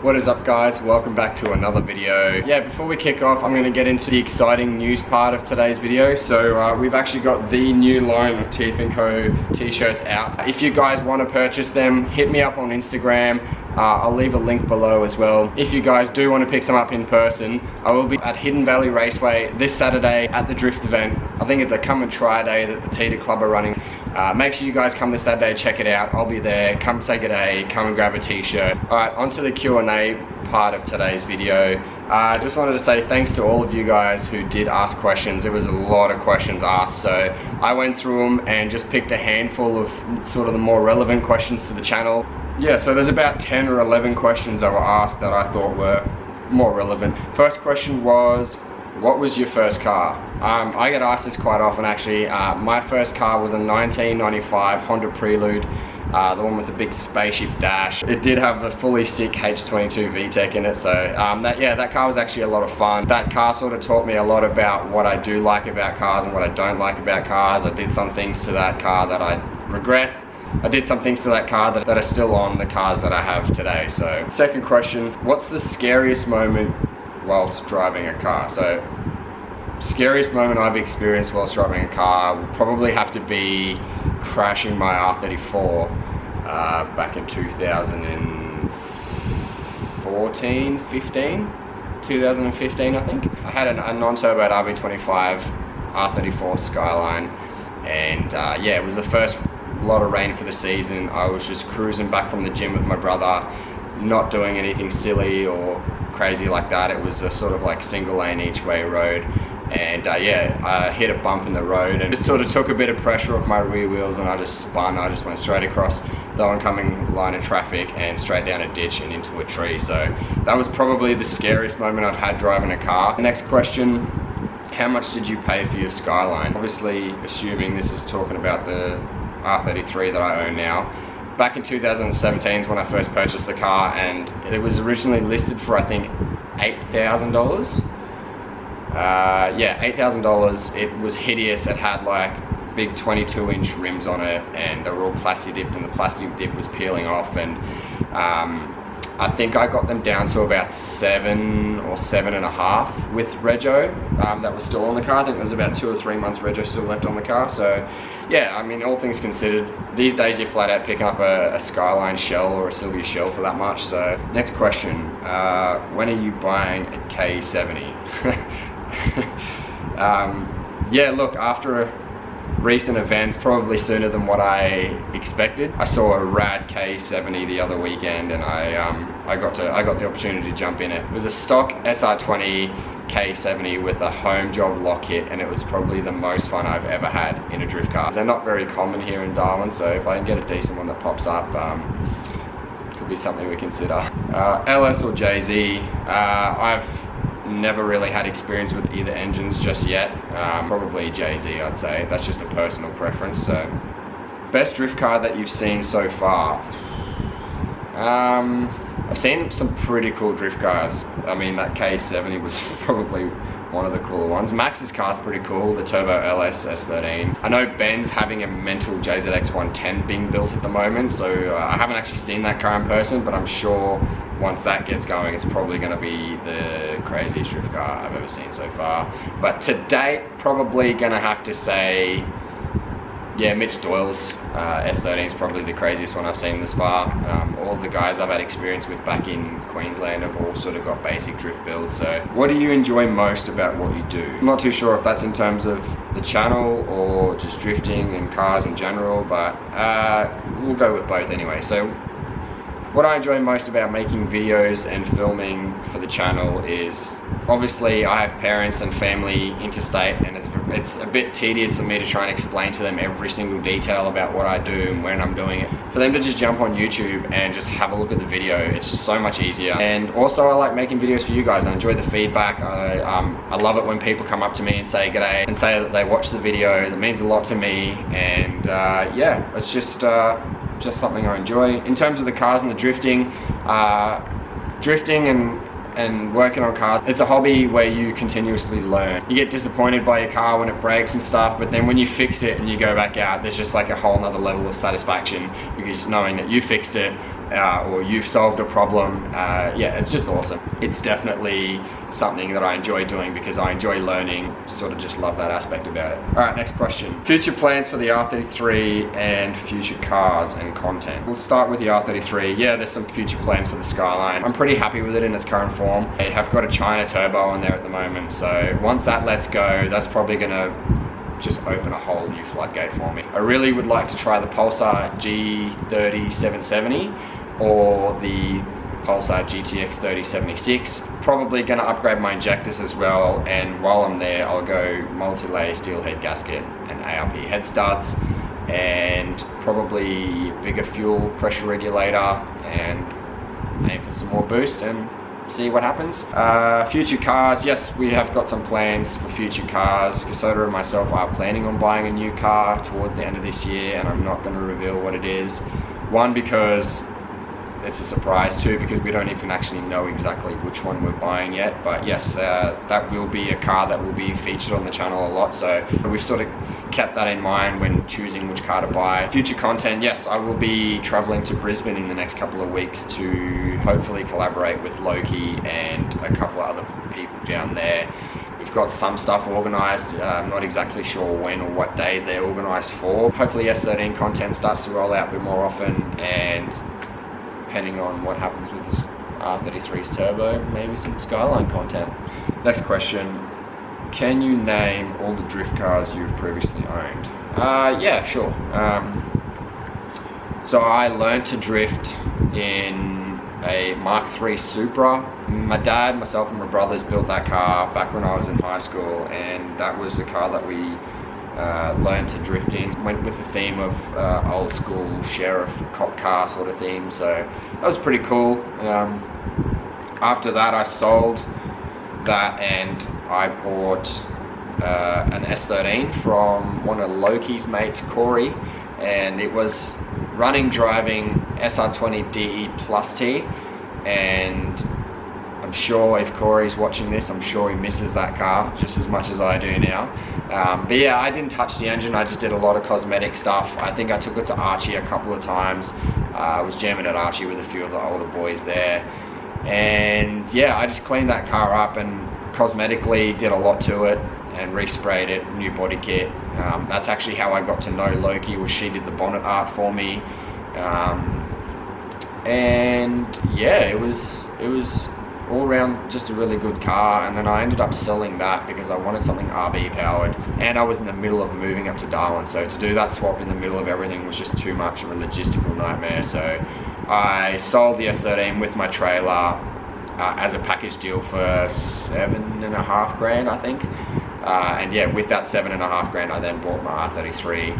What is up, guys? Welcome back to another video. Yeah, before we kick off, I'm going to get into the exciting news part of today's video. So we've actually got the new line of TF & Co t-shirts out. If you guys want to purchase them, hit me up on Instagram. I'll leave a link below as well. If you guys do want to pick some up in person, I will be at Hidden Valley Raceway this Saturday at the Drift event. I think it's a come and try day that the Teeter Club are running. Make sure you guys come this Saturday, check it out. I'll be there. Come say good day, come and grab a t-shirt. Alright, on to the Q&A part of today's video. I just wanted to say thanks to all of you guys who did ask questions. There was a lot of questions asked, so I went through them and just picked a handful of sort of the more relevant questions to the channel. Yeah, so there's about 10 or 11 questions that were asked that I thought were more relevant. First question was, what was your first car? I get asked this quite often actually. My first car was a 1995 Honda Prelude, the one with the big spaceship dash. It did have the fully sick H22 VTEC in it, so that car was actually a lot of fun. That car sort of taught me a lot about what I do like about cars and what I don't like about cars. I did some things to that car that I regret. I did some things to that car that are still on the cars that I have today. So, second question, what's the scariest moment whilst driving a car? So, scariest moment I've experienced whilst driving a car would probably have to be crashing my R34 back in 2015 I think. I had a non-turbo RB25 R34 Skyline, and yeah, it was the first lot of rain for the season. I was just cruising back from the gym with my brother, not doing anything silly or crazy like that. It was a sort of like single lane each way road, and yeah, I hit a bump in the road and just sort of took a bit of pressure off my rear wheels, and I just spun. I just went straight across the oncoming line of traffic and straight down a ditch and into a tree. So that was probably the scariest moment I've had driving a car. Next question, how much did you pay for your Skyline? Obviously assuming this is talking about the R33 that I own now. Back in 2017 is when I first purchased the car, and it was originally listed for I think $8,000. Yeah, $8,000. It was hideous. It had like big 22-inch rims on it, and they were all plastic dipped, and the plastic dip was peeling off, and I think I got them down to about 7 or 7.5 with rego. That was still on the car. I think there was about 2 or 3 months rego still left on the car. So yeah, I mean, all things considered, these days you're flat out picking up a Skyline shell or a Silvia shell for that much. So next question, when are you buying a K70? Yeah, look, after recent events, probably sooner than what I expected. I saw a rad K70 the other weekend, and I got the opportunity to jump in it. It was a stock SR20 K70 with a home job lock kit, and it was probably the most fun I've ever had in a drift car. They're not very common here in Darwin, so if I can get a decent one that pops up, could be something we consider. LS or JZ, I've never really had experience with either engines just yet. Probably JZ, I'd say. That's just a personal preference. So, best drift car that you've seen so far? I've seen some pretty cool drift cars. I mean, that K70 was probably one of the cooler ones. Max's car's pretty cool, the Turbo LS S13. I know Ben's having a mental JZX 110 being built at the moment, so I haven't actually seen that car in person, but I'm sure once that gets going, it's probably going to be the craziest drift car I've ever seen so far. But to date, probably going to have to say, yeah, Mitch Doyle's S13 is probably the craziest one I've seen this far. All of the guys I've had experience with back in Queensland have all sort of got basic drift builds. So what do you enjoy most about what you do? I'm not too sure if that's in terms of the channel or just drifting and cars in general, but we'll go with both anyway. So what I enjoy most about making videos and filming for the channel is, obviously I have parents and family interstate, and it's a bit tedious for me to try and explain to them every single detail about what I do and when I'm doing it. For them to just jump on YouTube and just have a look at the video, it's just so much easier. And also I like making videos for you guys. I enjoy the feedback. I love it when people come up to me and say g'day and say that they watch the videos. It means a lot to me, and yeah, it's just something I enjoy. In terms of the cars and the drifting, and working on cars, it's a hobby where you continuously learn. You get disappointed by your car when it breaks and stuff, but then when you fix it and you go back out, there's just like a whole nother level of satisfaction, because knowing that you fixed it or you've solved a problem. Yeah, it's just awesome. It's definitely something that I enjoy doing because I enjoy learning, sort of just love that aspect about it. All right, next question. Future plans for the R33 and future cars and content. We'll start with the R33. Yeah, there's some future plans for the Skyline. I'm pretty happy with it in its current form. I have got a China turbo on there at the moment, so once that lets go, that's probably gonna just open a whole new floodgate for me. I really would like to try the Pulsar G30 770 or the Pulsar GTX 3076. Probably gonna upgrade my injectors as well, and while I'm there I'll go multi-layer steel head gasket and ARP head studs, and probably bigger fuel pressure regulator, and aim for some more boost and see what happens. Future cars, yes, we have got some plans for future cars. Casoda and myself are planning on buying a new car towards the end of this year, and I'm not going to reveal what it is. One, because it's a surprise. Two, because we don't even actually know exactly which one we're buying yet. But yes, that will be a car that will be featured on the channel a lot, so we've sort of kept that in mind when choosing which car to buy. Future content, yes, I will be traveling to Brisbane in the next couple of weeks to hopefully collaborate with Loki and a couple of other people down there. We've got some stuff organised, I'm not exactly sure when or what days they're organised for. Hopefully S13 content starts to roll out a bit more often, and depending on what happens with this R33's turbo, maybe some Skyline content. Next question. Can you name all the drift cars you've previously owned? Yeah, sure. So I learned to drift in a Mark III Supra. My dad, myself and my brothers built that car back when I was in high school, and that was the car that we learned to drift in. Went with the theme of old school sheriff cop car sort of theme, so that was pretty cool. After that I sold that and I bought an S13 from one of Loki's mates, Corey, and it was running driving SR20 DE Plus T, and I'm sure if Corey's watching this, I'm sure he misses that car just as much as I do now. But yeah, I didn't touch the engine, I just did a lot of cosmetic stuff. I think I took it to Archie a couple of times. I was jamming at Archie with a few of the older boys there. And yeah, I just cleaned that car up and cosmetically did a lot to it and resprayed it, new body kit. That's actually how I got to know Loki, was she did the bonnet art for me. And yeah, it was all around just a really good car. And then I ended up selling that because I wanted something RB powered, and I was in the middle of moving up to Darwin, so to do that swap in the middle of everything was just too much of a logistical nightmare. So I sold the S13 with my trailer as a package deal for $7.5 grand, I think. And yeah, with that $7.5 grand, I then bought my R33.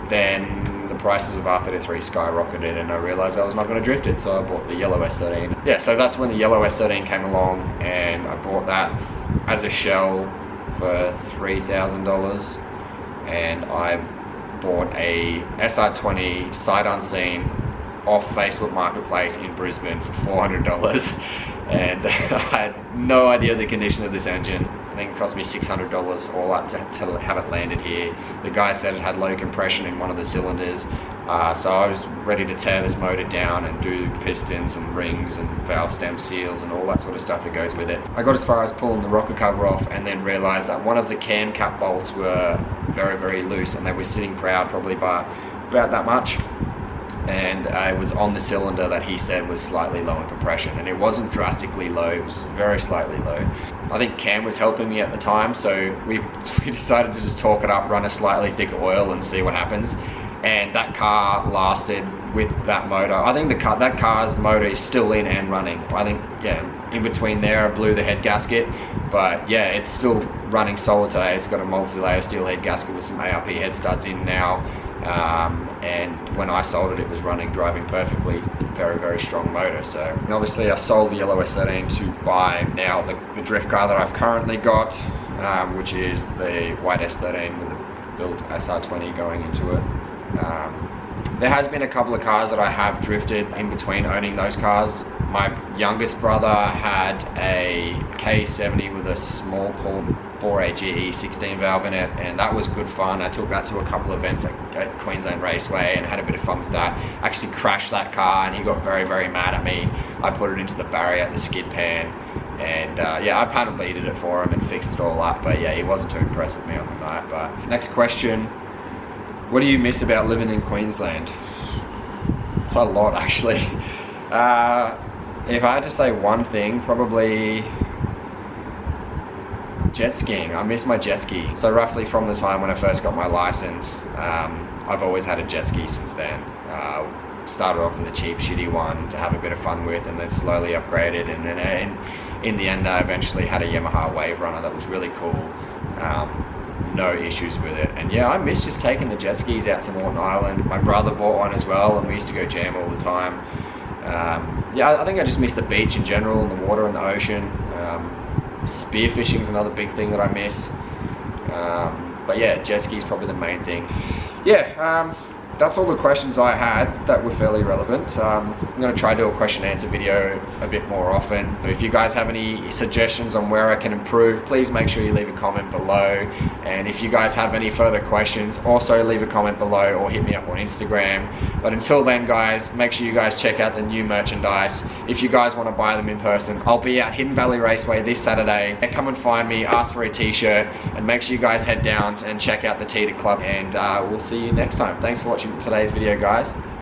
Then the prices of R33 skyrocketed, and I realized I was not going to drift it, so I bought the yellow S13. Yeah, so that's when the yellow S13 came along, and I bought that as a shell for $3,000, and I bought a SR20 sight unseen off Facebook Marketplace in Brisbane for $400, and I had no idea the condition of this engine. I think it cost me $600 all up to have it landed here. The guy said it had low compression in one of the cylinders, so I was ready to tear this motor down and do pistons and rings and valve stem seals and all that sort of stuff that goes with it. I got as far as pulling the rocker cover off, and then realized that one of the cam cap bolts were very, very loose, and they were sitting proud probably by about that much. And it was on the cylinder that he said was slightly low in compression, and it wasn't drastically low, it was very slightly low. I think Cam was helping me at the time, so we decided to just torque it up, run a slightly thicker oil and see what happens. And that car lasted with that motor. I think that car's motor is still in and running. I think, yeah, in between there I blew the head gasket, but yeah, it's still running solid today. It's got a multi-layer steel head gasket with some ARP head studs in now. And when I sold it, it was running, driving perfectly. Very, very strong motor. So, and obviously I sold the yellow S13 to buy now the drift car that I've currently got, which is the white S13 with a built SR20 going into it. There has been a couple of cars that I have drifted in between owning those cars. My youngest brother had a K70 with a small Paul 4A GE 16 valve in it, and that was good fun. I took that to a couple of events at Queensland Raceway and had a bit of fun with that. Actually crashed that car and he got very, very mad at me. I put it into the barrier at the skid pan, and yeah, I paddle beaded it for him and fixed it all up, but yeah, he wasn't too impressed with me on the night. But next question, what do you miss about living in Queensland? Quite a lot, actually. If I had to say one thing, probably jet skiing. I miss my jet ski. So roughly from the time when I first got my license, I've always had a jet ski since then. Started off with a cheap, shitty one to have a bit of fun with, and then slowly upgraded, and then in the end I eventually had a Yamaha Wave Runner that was really cool. No issues with it, and yeah, I miss just taking the jet skis out to Moreton Island. My brother bought one as well, and we used to go jam all the time. Yeah, I think I just miss the beach in general, and the water and the ocean. Spearfishing is another big thing that I miss. But yeah, jet ski is probably the main thing. Yeah, that's all the questions I had that were fairly relevant. I'm going to try to do a question and answer video a bit more often. If you guys have any suggestions on where I can improve, please make sure you leave a comment below. And if you guys have any further questions, also leave a comment below or hit me up on Instagram. But until then, guys, make sure you guys check out the new merchandise. If you guys want to buy them in person, I'll be at Hidden Valley Raceway this Saturday. Come and find me, ask for a t-shirt, and make sure you guys head down and check out the Teeter Club. And we'll see you next time. Thanks for watching today's video, guys.